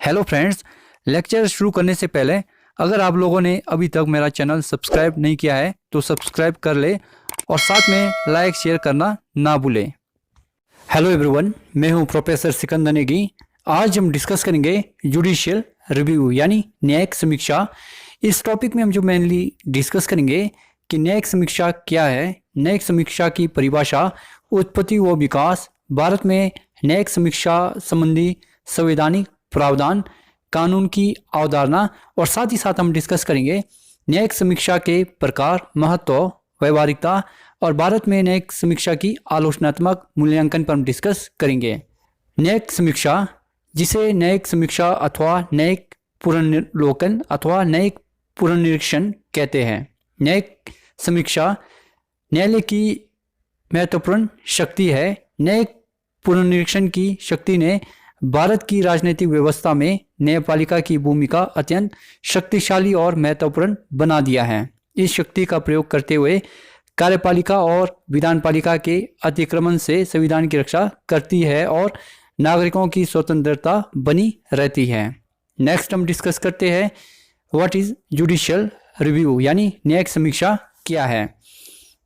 Hello friends, lecture शुरू करने से पहले अगर आप लोगों ने अभी तक मेरा चैनल सब्सक्राइब नहीं किया है तो सब्सक्राइब कर ले और साथ में लाइक शेयर करना ना भूलें। हेलो एवरीवन, मैं हूं प्रोफेसर सिकंदर नेगी। आज हम डिस्कस करेंगे जुडिशियल रिव्यू यानी न्यायिक समीक्षा। इस टॉपिक में हम जो मेनली डिस्कस करेंगे कि न्यायिक समीक्षा क्या है, न्यायिक समीक्षा की परिभाषा, उत्पत्ति व विकास, भारत में न्यायिक समीक्षा संबंधी संवैधानिक प्रावधान, कानून की अवधारणा और साथ ही साथ हम डिस्कस करेंगे न्यायिक समीक्षा के प्रकार, महत्व, व्यवहारिकता और भारत में न्यायिक समीक्षा की आलोचनात्मक मूल्यांकन पर हम डिस्कस करेंगे। न्यायिक समीक्षा, जिसे न्यायिक समीक्षा अथवा न्यायिक पुनर्विलोकन अथवा न्यायिक पुनर्निरीक्षण कहते हैं। न्यायिक समीक्षा न्यायालय की महत्वपूर्ण शक्ति है। न्यायिक पुनर्निरीक्षण की शक्ति ने भारत की राजनीतिक व्यवस्था में न्यायपालिका की भूमिका अत्यंत शक्तिशाली और महत्वपूर्ण बना दिया है। इस शक्ति का प्रयोग करते हुए कार्यपालिका और विधानपालिका के अतिक्रमण से संविधान की रक्षा करती है और नागरिकों की स्वतंत्रता बनी रहती है। नेक्स्ट हम डिस्कस करते हैं व्हाट इज जुडिशियल रिव्यू यानी न्यायिक समीक्षा क्या है।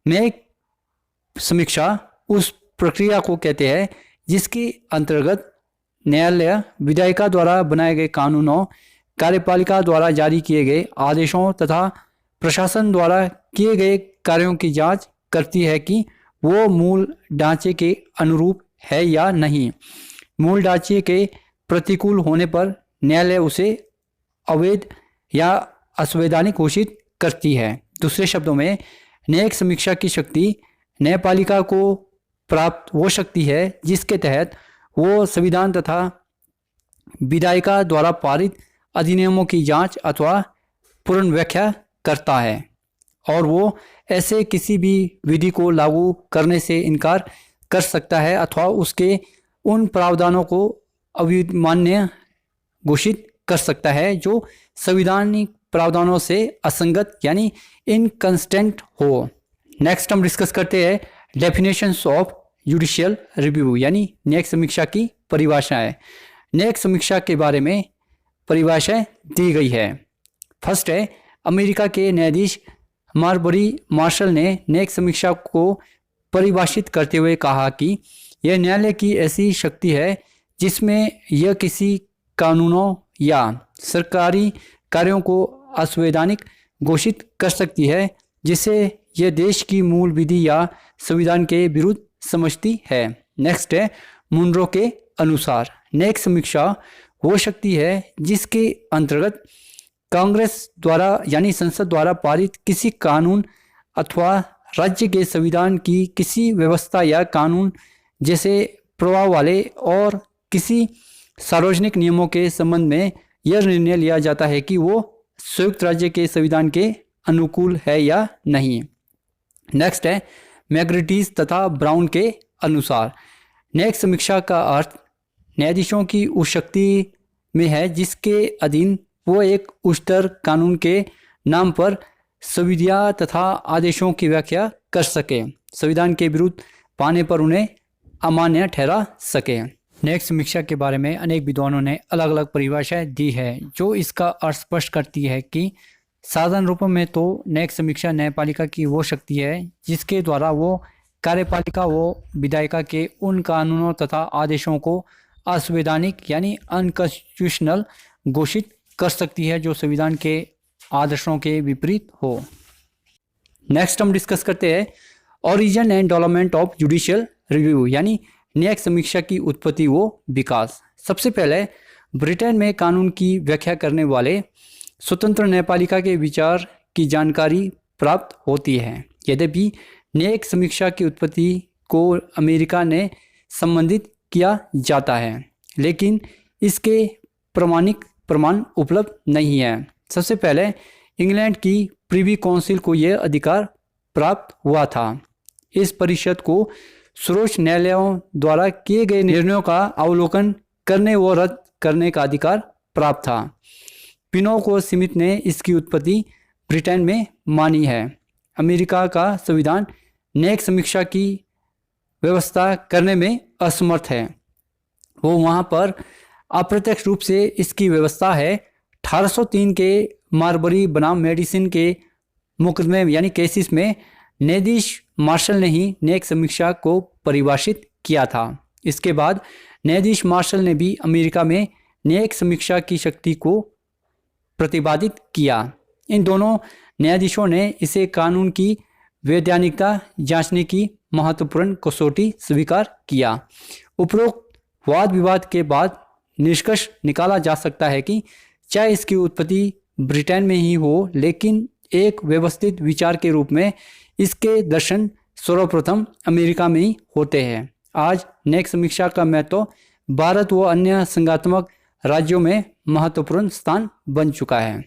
न्यायिक समीक्षा उस प्रक्रिया को कहते हैं जिसके अंतर्गत न्यायालय विधायिका द्वारा बनाए गए कानूनों, कार्यपालिका द्वारा जारी किए गए आदेशों तथा प्रशासन द्वारा किए गए कार्यों की जांच करती है कि वो मूल ढांचे के अनुरूप है या नहीं। मूल ढांचे के प्रतिकूल होने पर न्यायालय उसे अवैध या असंवैधानिक घोषित करती है। दूसरे शब्दों में, न्यायिक समीक्षा की शक्ति न्यायपालिका को प्राप्त वो शक्ति है जिसके तहत वो संविधान तथा विधायिका द्वारा पारित अधिनियमों की जांच अथवा पुनर्व्याख्या करता है और वो ऐसे किसी भी विधि को लागू करने से इनकार कर सकता है अथवा उसके उन प्रावधानों को अविमान्य घोषित कर सकता है जो संवैधानिक प्रावधानों से असंगत यानी इनकंसिस्टेंट हो। नेक्स्ट हम डिस्कस करते हैं डेफिनेशंस ऑफ जुडिशियल रिव्यू यानी न्यायिक समीक्षा की परिभाषाएं। न्यायिक समीक्षा के बारे में परिभाषाएं दी गई है। फर्स्ट है, अमेरिका के न्यायाधीश मार्बरी मार्शल ने न्यायिक समीक्षा को परिभाषित करते हुए कहा कि यह न्यायालय की ऐसी शक्ति है जिसमें यह किसी कानूनों या सरकारी कार्यों को असंवैधानिक घोषित कर सकती है जिसे यह देश की मूल विधि या संविधान के विरुद्ध समझती है। नेक्स्ट है, मुनरो के अनुसार न्यायिक समीक्षा वो शक्ति है जिसके अंतर्गत कांग्रेस द्वारा यानी संसद द्वारा पारित किसी कानून अथवा राज्य के संविधान की किसी व्यवस्था या कानून जैसे प्रभाव वाले और किसी सार्वजनिक नियमों के संबंध में यह निर्णय लिया जाता है कि वो संयुक्त राज्य के संविधान के अनुकूल है या नहीं। नेक्स्ट है, मैग्रेटीज तथा ब्राउन के अनुसार न्यायिक समीक्षा का अर्थ न्यायाधीशों की उस शक्ति में है जिसके अधीन वो एक उच्चतर कानून के नाम पर संविधियां तथा आदेशों की व्याख्या कर सके, संविधान के विरुद्ध पाने पर उन्हें अमान्य ठहरा सके। न्यायिक समीक्षा के बारे में अनेक विद्वानों ने अलग अलग परिभाषाएं दी है जो इसका अर्थ स्पष्ट करती है कि साधारण रूप में तो न्यायिक समीक्षा न्यायपालिका की वो शक्ति है जिसके द्वारा वो कार्यपालिका व विधायिका के उन कानूनों तथा आदेशों को असंवैधानिक यानी अनकॉन्स्टिट्यूशनल घोषित कर सकती है जो संविधान के आदर्शों के विपरीत हो। नेक्स्ट हम डिस्कस करते हैं origin and development of judicial review यानी न्यायिक समीक्षा की उत्पत्ति व विकास। सबसे पहले ब्रिटेन में कानून की व्याख्या करने वाले स्वतंत्र न्यायपालिका के विचार की जानकारी प्राप्त होती है। यद्यपि न्यायिक समीक्षा की उत्पत्ति को अमेरिका ने संबंधित किया जाता है लेकिन इसके प्रमाणिक प्रमाण उपलब्ध नहीं है। सबसे पहले इंग्लैंड की प्रिवी काउंसिल को यह अधिकार प्राप्त हुआ था। इस परिषद को सर्वोच्च न्यायालयों द्वारा किए गए निर्णयों का अवलोकन करने व रद्द करने का अधिकार प्राप्त था। पिनोको स्मिथ ने इसकी उत्पत्ति ब्रिटेन में मानी है। अमेरिका का संविधान न्यायिक समीक्षा की व्यवस्था करने में असमर्थ है। वो वहाँ पर अप्रत्यक्ष रूप से इसकी व्यवस्था है। 1803 के मार्बरी बनाम मेडिसिन के मुकदमे यानी केसिस में न्यायाधीश मार्शल ने ही न्यायिक समीक्षा को परिभाषित किया था। इसके बाद न्यायाधीश मार्शल ने भी अमेरिका में न्यायिक समीक्षा की शक्ति को प्रतिपादित किया। इन दोनों न्यायाधीशों ने इसे कानून की वैधानिकता जांचने की महत्वपूर्ण कसौटी स्वीकार किया। उपरोक्त वाद विवाद के बाद निष्कर्ष निकाला जा सकता है कि चाहे इसकी उत्पत्ति ब्रिटेन में ही हो, लेकिन एक व्यवस्थित विचार के रूप में इसके दर्शन सर्वप्रथम अमेरिका में ही होते हैं। आज न्यायिक समीक्षा का महत्व भारत व अन्य संघात्मक राज्यों में महत्वपूर्ण स्थान बन चुका है।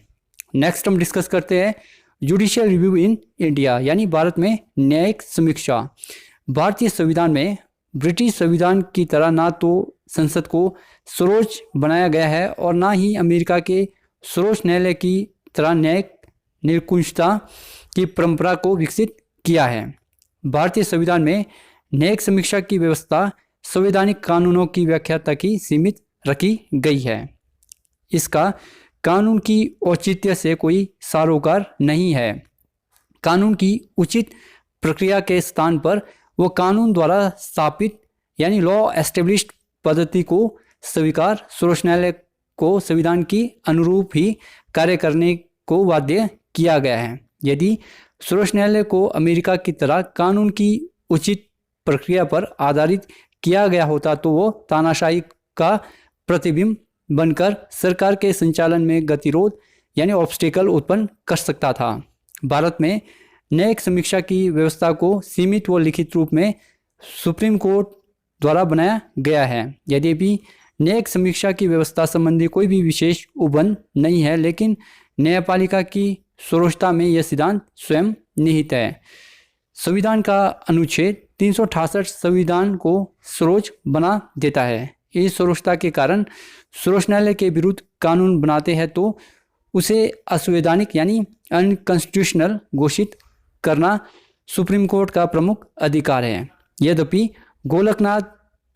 नेक्स्ट हम डिस्कस करते हैं जुडिशियल रिव्यू इन इंडिया, यानी भारत में न्यायिक समीक्षा। भारतीय संविधान में ब्रिटिश संविधान की तरह ना तो संसद को सर्वोच्च बनाया गया है और ना ही अमेरिका के सर्वोच्च न्यायालय की तरह न्यायिक निरंकुशता की परंपरा को विकसित किया है। भारतीय संविधान में न्यायिक समीक्षा की व्यवस्था संवैधानिक कानूनों की व्याख्या तक ही सीमित रखी गई है। इसका कानून की औचित्य से कोई सरोकार नहीं है। कानून की उचित प्रक्रिया के स्थान पर वो कानून द्वारा स्थापित यानी लॉ एस्टेब्लिश्ड पद्धति को स्वीकार सर्वोच्च न्यायालय को संविधान की अनुरूप ही कार्य करने को बाध्य किया गया है। यदि सर्वोच्च न्यायालय को अमेरिका की तरह कानून की उचित प्रक्रिया पर आधारित किया गया होता तो वो तानाशाही का प्रतिबिंब बनकर सरकार के संचालन में गतिरोध यानी ऑब्स्टेकल उत्पन्न कर सकता था। भारत में न्यायिक समीक्षा की व्यवस्था को सीमित व लिखित रूप में सुप्रीम कोर्ट द्वारा बनाया गया है। यद्यपि न्यायिक समीक्षा की व्यवस्था संबंधी कोई भी विशेष उबंध नहीं है, लेकिन न्यायपालिका की सर्वोच्चता में यह सिद्धांत स्वयं निहित है। संविधान का अनुच्छेद 368 संविधान को सर्वोच्च बना देता है। इस सर्वोच्चता के कारण सर्वोच्च न्यायालय के विरुद्ध कानून बनाते हैं तो उसे असंवैधानिक यानी अनकॉन्स्टिट्यूशनल घोषित करना सुप्रीम कोर्ट का प्रमुख अधिकार है। यद्यपि गोलकनाथ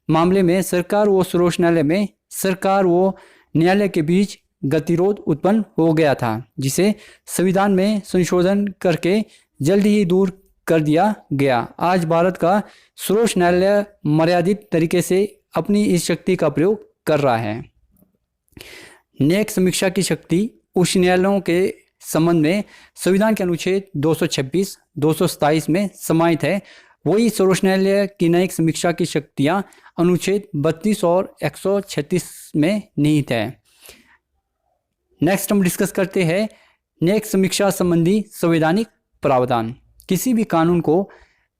मामले में सरकार व सर्वोच्च न्यायालय में सरकार व न्यायालय के बीच गतिरोध उत्पन्न हो गया था, जिसे संविधान में संशोधन करके जल्दी ही दूर कर दिया गया। आज भारत का सर्वोच्च न्यायालय मर्यादित तरीके से अपनी इस शक्ति का प्रयोग कर रहा है। न्यायिक समीक्षा की शक्ति उच्च न्यायालयों के संबंध में संविधान के अनुच्छेद 226, 227 में समाहित है। वही सर्वोच्च न्यायालय की न्यायिक समीक्षा की शक्तियां अनुच्छेद 32 और 136 में निहित है। नेक्स्ट हम डिस्कस करते हैं न्यायिक समीक्षा संबंधी संवैधानिक प्रावधान। किसी भी कानून को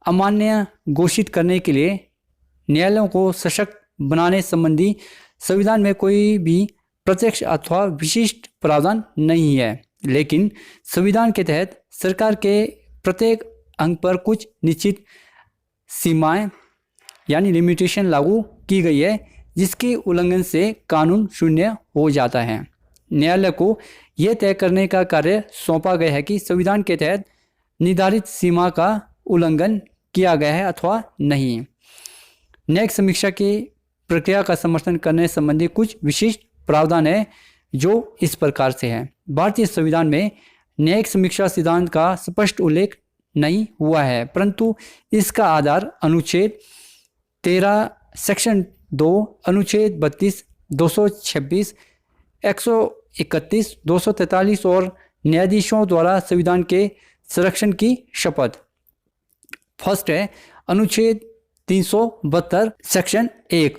अमान्य घोषित करने के लिए न्यायालयों को सशक्त बनाने संबंधी संविधान में कोई भी प्रत्यक्ष अथवा विशिष्ट प्रावधान नहीं है, लेकिन संविधान के तहत सरकार के प्रत्येक अंग पर कुछ निश्चित सीमाएं यानी लिमिटेशन लागू की गई है, जिसके उल्लंघन से कानून शून्य हो जाता है। न्यायालय को यह तय करने का कार्य सौंपा गया है कि संविधान के तहत निर्धारित सीमा का उल्लंघन किया गया है अथवा नहीं। न्यायिक समीक्षा की प्रक्रिया का समर्थन करने संबंधी कुछ विशिष्ट प्रावधान है जो इस प्रकार से है। भारतीय संविधान में न्यायिक समीक्षा सिद्धांत का स्पष्ट उल्लेख नहीं हुआ है, परंतु इसका आधार अनुच्छेद 13 सेक्शन 2, अनुच्छेद 32, 226, 131, 243 और न्यायाधीशों द्वारा संविधान के संरक्षण की शपथ। फर्स्ट है अनुच्छेद 372 सेक्शन 1।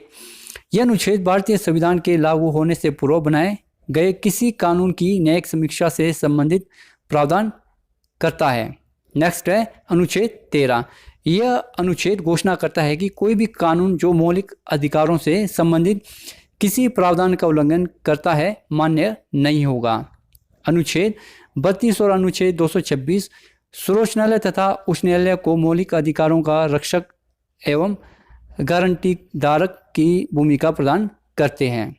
यह अनुच्छेद भारतीय संविधान के लागू होने से पूर्व बनाए गए किसी कानून की न्यायिक समीक्षा से संबंधित प्रावधान करता है। नेक्स्ट है अनुच्छेद 13। यह अनुच्छेद घोषणा करता है कि कोई भी कानून जो मौलिक अधिकारों से संबंधित किसी प्रावधान का उल्लंघन करता है मान्य नहीं होगा। अनुच्छेद 32 और अनुच्छेद 226 सर्वोच्च न्यायालय तथा उच्च न्यायालय को मौलिक अधिकारों का रक्षक एवं गारंटी धारक की भूमिका प्रदान करते हैं।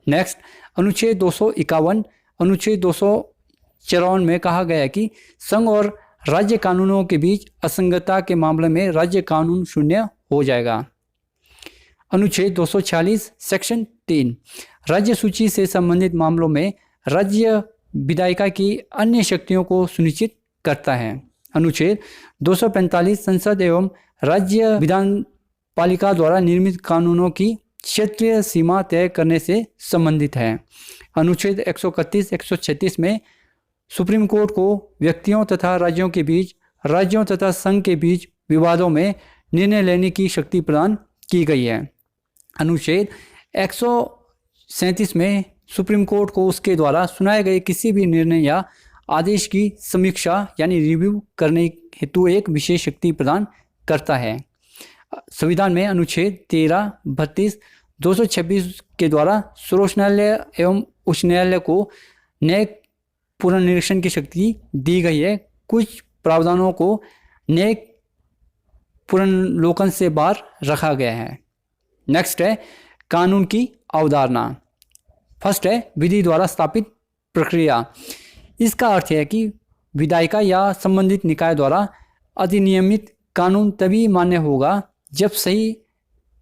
नेक्स्ट अनुच्छेद 251, अनुच्छेद 254 में कहा गया है कि संघ और राज्य कानूनों के बीच असंगतता के मामले में राज्य कानून शून्य हो जाएगा। अनुच्छेद 246 सेक्शन 3 राज्य सूची से संबंधित मामलों में राज्य विधायिका की अन्य शक्तियों को सुनिश्चित करता है। अनुच्छेद 245 संसद एवं राज्य विधान पालिका द्वारा निर्मित कानूनों की क्षेत्रीय सीमा तय करने से संबंधित है। अनुच्छेद 131 136 में सुप्रीम कोर्ट को व्यक्तियों तथा राज्यों के बीच, राज्यों तथा संघ के बीच विवादों में निर्णय लेने की शक्ति प्रदान की गई है। अनुच्छेद 137 में सुप्रीम कोर्ट को उसके द्वारा सुनाए गए किसी भी निर्णय या आदेश की समीक्षा यानी रिव्यू करने हेतु एक विशेष शक्ति प्रदान करता है। संविधान में अनुच्छेद 13, 32, 226 के द्वारा सर्वोच्च न्यायालय एवं उच्च न्यायालय को न्यायिक पुनर्निरीक्षण की शक्ति दी गई है। कुछ प्रावधानों को न्यायिक पुनर्लोकन से बाहर रखा गया है। नेक्स्ट है कानून की अवधारणा। फर्स्ट है विधि द्वारा स्थापित प्रक्रिया। इसका अर्थ है कि विधायिका या संबंधित निकाय द्वारा अधिनियमित कानून तभी मान्य होगा जब सही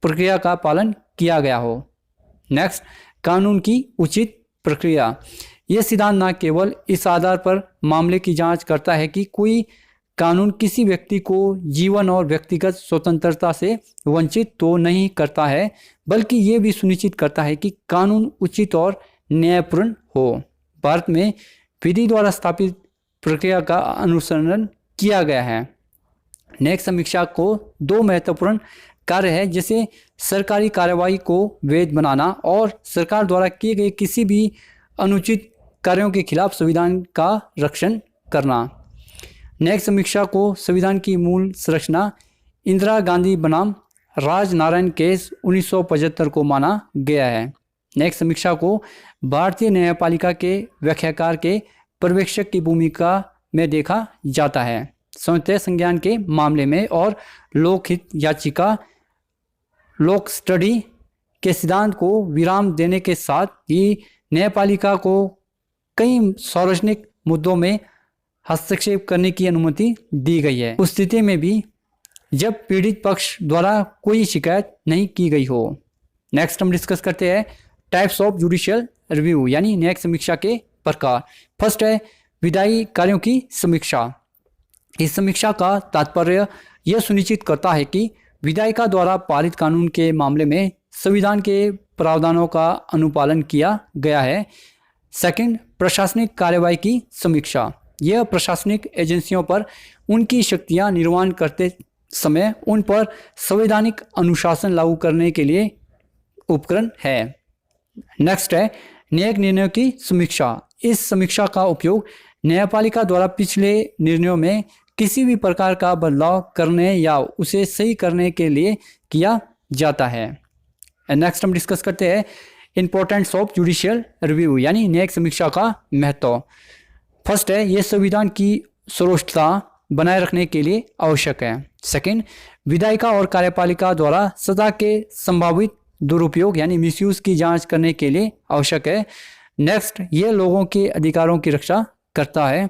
प्रक्रिया का पालन किया गया हो। नेक्स्ट कानून की उचित प्रक्रिया। यह सिद्धांत न केवल इस आधार पर मामले की जांच करता है कि कोई कानून किसी व्यक्ति को जीवन और व्यक्तिगत स्वतंत्रता से वंचित तो नहीं करता है, बल्कि ये भी सुनिश्चित करता है कि कानून उचित और न्यायपूर्ण हो। भारत में विधि द्वारा स्थापित प्रक्रिया का अनुसरण किया गया है। न्यायिक समीक्षा को दो महत्वपूर्ण कार्य है, जैसे सरकारी कार्यवाही को वैध बनाना और सरकार द्वारा किए गए किसी भी अनुचित कार्यों के खिलाफ संविधान का रक्षण करना। न्यायिक समीक्षा को संविधान की मूल संरचना इंदिरा गांधी बनाम राजनारायण केस 1975 को माना गया है। न्यायिक समीक्षा को भारतीय न्यायपालिका के व्याख्याकार के पर्यवेक्षक की भूमिका में देखा जाता है। स्वतंत्र संज्ञान के मामले में और लोकहित याचिका लोक स्टडी के सिद्धांत को विराम देने के साथ ही न्यायपालिका को कई सार्वजनिक मुद्दों में हस्तक्षेप करने की अनुमति दी गई है, उस स्थिति में भी जब पीड़ित पक्ष द्वारा कोई शिकायत नहीं की गई हो। नेक्स्ट हम डिस्कस करते हैं टाइप्स ऑफ जुडिशियल रिव्यू यानी न्यायिक समीक्षा के प्रकार। फर्स्ट है विधायी कार्यों की समीक्षा। इस समीक्षा का तात्पर्य यह सुनिश्चित करता है कि विधायिका द्वारा पारित कानून के मामले में संविधान के प्रावधानों का अनुपालन किया गया है। सेकंड प्रशासनिक कार्यवाही की समीक्षा। यह प्रशासनिक एजेंसियों पर उनकी शक्तियां निर्वहन करते समय उन पर संवैधानिक अनुशासन लागू करने के लिए उपकरण है। नेक्स्ट है न्यायिक निर्णयों की समीक्षा। इस समीक्षा का उपयोग न्यायपालिका द्वारा पिछले निर्णयों में किसी भी प्रकार का बदलाव करने या उसे सही करने के लिए किया जाता है। नेक्स्ट हम डिस्कस करते हैं इंपॉर्टेंस ऑफ जुडिशियल रिव्यू यानी न्यायिक समीक्षा का महत्व। फर्स्ट है यह संविधान की सर्वोच्चता बनाए रखने के लिए आवश्यक है। सेकंड विधायिका और कार्यपालिका द्वारा सत्ता के संभावित दुरुपयोग यानी मिसयूज की जांच करने के लिए आवश्यक है। नेक्स्ट यह लोगों के अधिकारों की रक्षा करता है।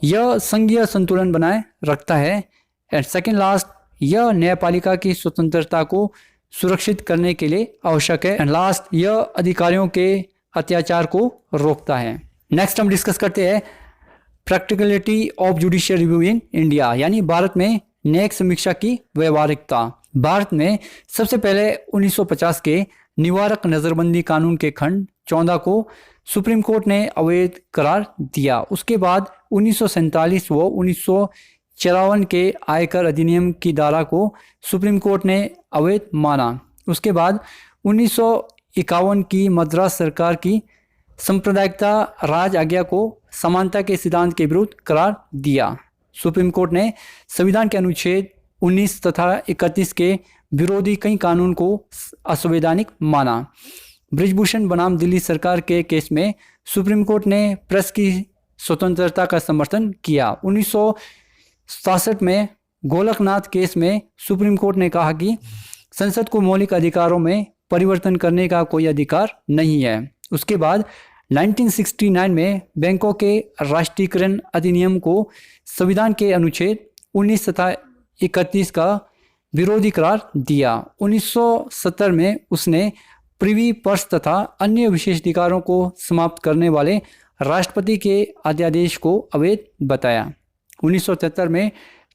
यह संघीय संतुलन बनाए रखता है। एंड सेकंड लास्ट यह न्यायपालिका की स्वतंत्रता को सुरक्षित करने के लिए आवश्यक है। एंड लास्ट यह अधिकारियों के अत्याचार को रोकता है। नेक्स्ट हम डिस्कस करते हैं practicality of judicial review in India यानी भारत में न्यायिक समीक्षा की व्यवहारिकता। भारत में सबसे पहले 1950 के निवारक नजरबंदी कानून के खंड 14 को सुप्रीम कोर्ट ने अवैध करार दिया। उसके बाद 1947 व 1954 के आयकर अधिनियम की धारा को सुप्रीम कोर्ट ने अवैध माना। उसके बाद 1951 की मद्रास सरकार की सांप्रदायिकता राज आज्ञा को समानता के सिद्धांत के विरुद्ध करार दिया। सुप्रीम कोर्ट ने संविधान के अनुच्छेद 19 तथा 31 के विरोधी कई कानून को असंवैधानिक माना। ब्रिजभूषण बनाम दिल्ली सरकार के केस में सुप्रीम कोर्ट ने प्रेस की स्वतंत्रता का समर्थन किया। 1967 में गोलकनाथ केस में सुप्रीम कोर्ट ने कहा कि संसद को मौलिक अधिकारों में परिवर्तन करने का कोई अधिकार नहीं है। उसके बाद 1969 में बैंकों के राष्ट्रीयकरण अधिनियम को संविधान के अनुच्छेद 19 तथा 31 का विरोधी करार दिया। 1970 में उसने प्रिवी पर्स तथा अन्य विशेषाधिकारों को समाप्त करने वाले राष्ट्रपति के अध्यादेश को अवैध बताया। 1973 में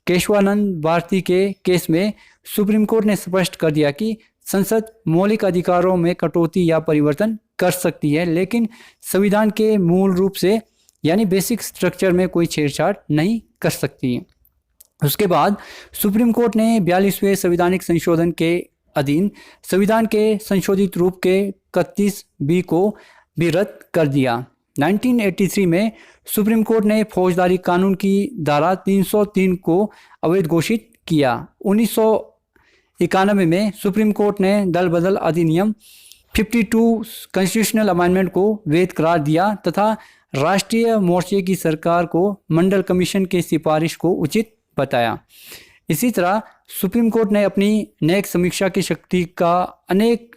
केशवानंद भारती के केस में सुप्रीम कोर्ट ने स्पष्ट कर दिया कि संसद मौलिक अधिकारों में कटौती या परिवर्तन कर सकती है, लेकिन संविधान के मूल रूप से यानी बेसिक स्ट्रक्चर में कोई छेड़छाड़ नहीं कर सकती। उसके बाद सुप्रीम कोर्ट ने 42वें संवैधानिक संशोधन के अधीन संविधान के संशोधित रूप के 31B को भी रद्द कर दिया। 1983 में सुप्रीम कोर्ट ने फौजदारी कानून की धारा 303 को अवैध घोषित किया। 1991 में सुप्रीम कोर्ट ने दल बदल अधिनियम 52 कॉन्स्टिट्यूशनल अमेंडमेंट को वैध करार दिया तथा राष्ट्रीय मोर्चे की सरकार को मंडल कमीशन की सिफारिश को उचित बताया। इसी तरह सुप्रीम कोर्ट ने अपनी न्यायिक समीक्षा की शक्ति का अनेक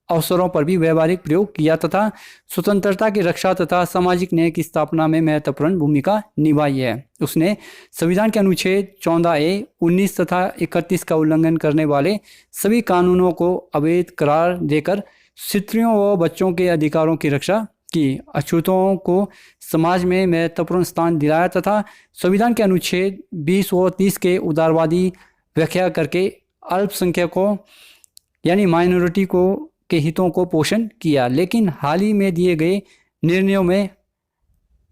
अवसरों पर भी व्यवहारिक प्रयोग किया तथा स्वतंत्रता की रक्षा तथा सामाजिक न्याय की स्थापना में महत्वपूर्ण भूमिका निभाई है। उसने संविधान के अनुच्छेद 14A, 19 तथा 31 का उल्लंघन करने वाले सभी कानूनों को अवैध करार देकर स्त्रियों व बच्चों के अधिकारों की रक्षा की, अछूतों को समाज में महत्वपूर्ण स्थान दिलाया तथा संविधान के अनुच्छेद 20 व 30 के उदारवादी व्याख्या करके अल्पसंख्यकों यानी माइनॉरिटी को के हितों को पोषण किया। लेकिन हाल ही में दिए गए निर्णयों में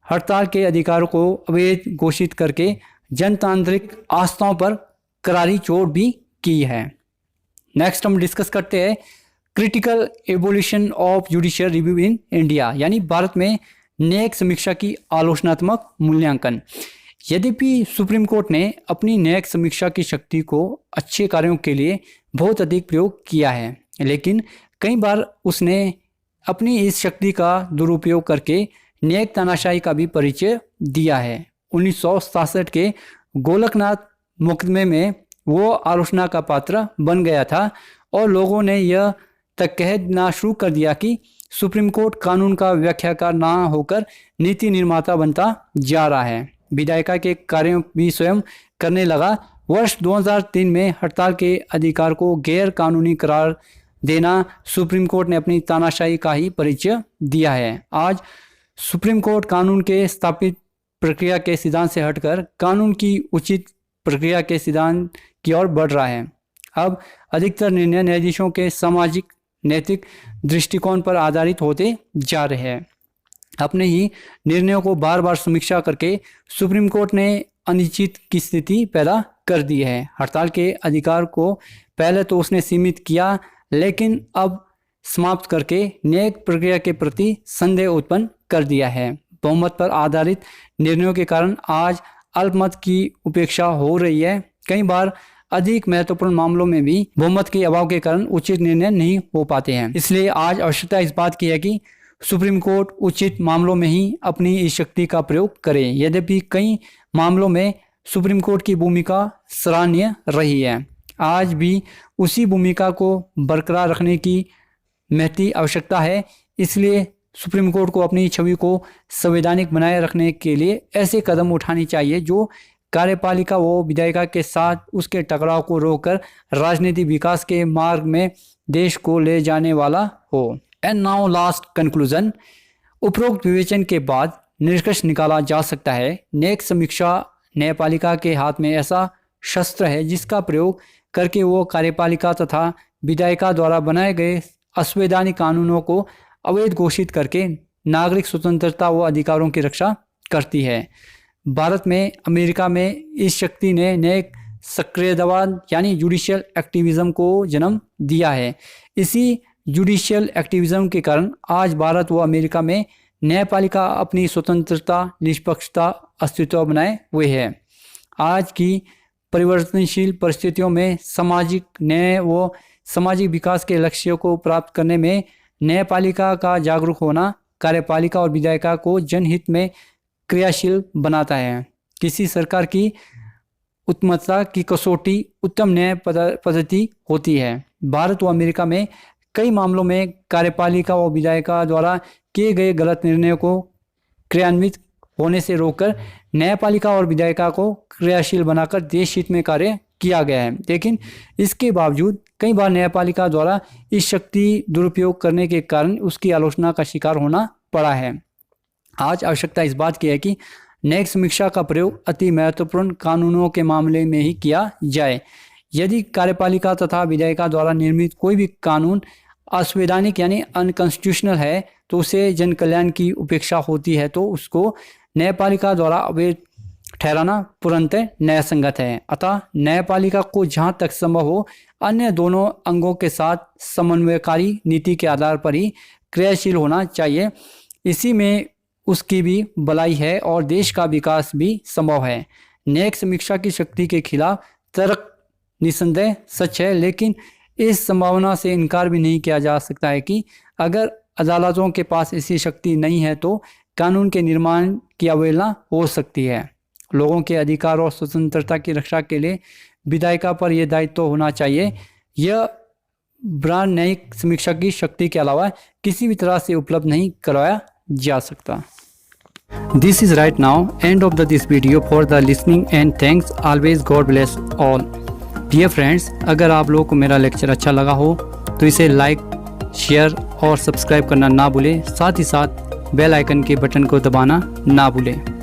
हड़ताल के अधिकारों को अवैध घोषित करके जनतांत्रिक आस्थाओं पर करारी चोट भी की है। नेक्स्ट हम डिस्कस करते हैं critical evolution of judicial review in India, यानी भारत में न्यायिक समीक्षा की आलोचनात्मक मूल्यांकन। यद्यपि सुप्रीम कोर्ट ने अपनी न्यायिक समीक्षा की शक्ति को अच्छे कार्यों के लिए बहुत अधिक प्रयोग किया है, लेकिन कई बार उसने अपनी इस शक्ति का दुरुपयोग करके न्यायिक तानाशाही का भी परिचय दिया है। 1967 के गोलकनाथ मुकदमे में वो आलोचना का पात्र बन गया था और लोगों ने यह तक कहना शुरू कर दिया कि सुप्रीम कोर्ट कानून का व्याख्याकार ना होकर नीति निर्माता बनता जा रहा है। विधायिका के कार्यों भी स्वयं करने लगा। वर्ष 2003 में हड़ताल के अधिकार को गैर कानूनी करार देना सुप्रीम कोर्ट ने अपनी तानाशाही का ही परिचय दिया है। आज सुप्रीम कोर्ट कानून के स्थापित प्रक्रिया के सिद्धांत से हटकर कानून की उचित प्रक्रिया के सिद्धांत की ओर बढ़ रहा है। अब अधिकतर निर्णय न्यायाधीशों के सामाजिक नैतिक दृष्टिकोण पर आधारित होते जा रहे हैं। अपने ही निर्णयों को बार बार समीक्षा करके सुप्रीम कोर्ट ने अनिश्चित की स्थिति पैदा कर दी है। हड़ताल के अधिकार को पहले तो उसने सीमित किया, लेकिन अब समाप्त करके न्यायिक प्रक्रिया के प्रति संदेह उत्पन्न कर दिया है। बहुमत पर आधारित निर्णयों के कारण आज अल्पमत की उपेक्षा हो रही है। कई बार अधिक महत्वपूर्ण मामलों में भी बहुमत के अभाव के कारण उचित निर्णय नहीं हो पाते हैं। इसलिए आज आवश्यकता इस बात की है कि सुप्रीम कोर्ट उचित मामलों में ही अपनी इस शक्ति का प्रयोग करे। यद्यपि कई मामलों में सुप्रीम कोर्ट की भूमिका सराहनीय रही है, आज भी उसी भूमिका को बरकरार रखने की महती आवश्यकता है। इसलिए सुप्रीम कोर्ट को अपनी छवि को संवैधानिक बनाए रखने के लिए ऐसे कदम उठाने चाहिए जो कार्यपालिका व विधायिका के साथ उसके टकराव को रोककर राजनीतिक विकास के मार्ग में देश को ले जाने वाला हो। And now last conclusion. उपरोक्त विवेचन के बाद निष्कर्ष निकाला जा सकता है न्यायिक समीक्षा न्यायपालिका के हाथ में ऐसा शस्त्र है जिसका प्रयोग करके वो कार्यपालिका तथा विधायिका द्वारा बनाए गए असंवैधानिक कानूनों को अवैध घोषित करके नागरिक स्वतंत्रता व अधिकारों की रक्षा करती है। भारत में, अमेरिका में इस शक्ति ने न्यायिक सक्रियवाद यानी जुडिशियल एक्टिविज्म को जन्म दिया है। इसी जुडिशियल एक्टिविज्म के कारण आज भारत व अमेरिका में न्यायपालिका अपनी स्वतंत्रता निष्पक्षता अस्तित्व बनाए हुए है। आज की परिवर्तनशील परिस्थितियों में सामाजिक न्याय व सामाजिक विकास के लक्ष्यों को प्राप्त करने में न्यायपालिका का जागरूक होना कार्यपालिका और विधायिका को जनहित में क्रियाशील बनाता है। किसी सरकार की उत्तमता की कसौटी उत्तम न्याय पद्धति होती है। भारत व अमेरिका में कई मामलों में कार्यपालिका व विधायिका द्वारा किए गए गलत निर्णयों को क्रियान्वित होने से रोककर न्यायपालिका और विधायिका को क्रियाशील बनाकर देश हित में कार्य किया गया है, लेकिन इसके बावजूद कई बार न्यायपालिका द्वारा इस शक्ति दुरुपयोग करने के कारण उसकी आलोचना का शिकार होना पड़ा है। आज आवश्यकता इस बात की है कि न्यायिक समीक्षा का प्रयोग अति महत्वपूर्ण कानूनों के मामले में ही किया जाए। यदि कार्यपालिका तथा विधायिका द्वारा निर्मित कोई भी कानून असंवैधानिक यानी अनकॉन्स्टिट्यूशनल है तो उसे जन कल्याण की उपेक्षा होती है, तो उसको न्यायपालिका द्वारा अवैध ठहराना पूर्णतः न्यायसंगत है। अतः न्यायपालिका को जहाँ तक संभव हो अन्य दोनों अंगों के साथ समन्वयकारी नीति के आधार पर ही क्रियाशील होना चाहिए। इसी में उसकी भी भलाई है और देश का विकास भी संभव है। न्यायिक समीक्षा की शक्ति के खिलाफ तर्क निसंदेह सच है, लेकिन इस संभावना से इनकार भी नहीं किया जा सकता है कि अगर अदालतों के पास ऐसी शक्ति नहीं है तो कानून के निर्माण की अवहेलना हो सकती है। लोगों के अधिकार और स्वतंत्रता की रक्षा के लिए विधायिका पर यह दायित्व होना चाहिए। यह ब्रांड न्यायिक समीक्षा की शक्ति के अलावा किसी भी तरह से उपलब्ध नहीं करवाया जा सकता। This is right now end of this video for the listening and thanks always God bless all. Dear friends, अगर आप लोगों को मेरा लेक्चर अच्छा लगा हो तो इसे लाइक, शेयर और सब्सक्राइब करना ना भूलें। साथ ही साथ बेल आइकन के बटन को दबाना ना भूलें।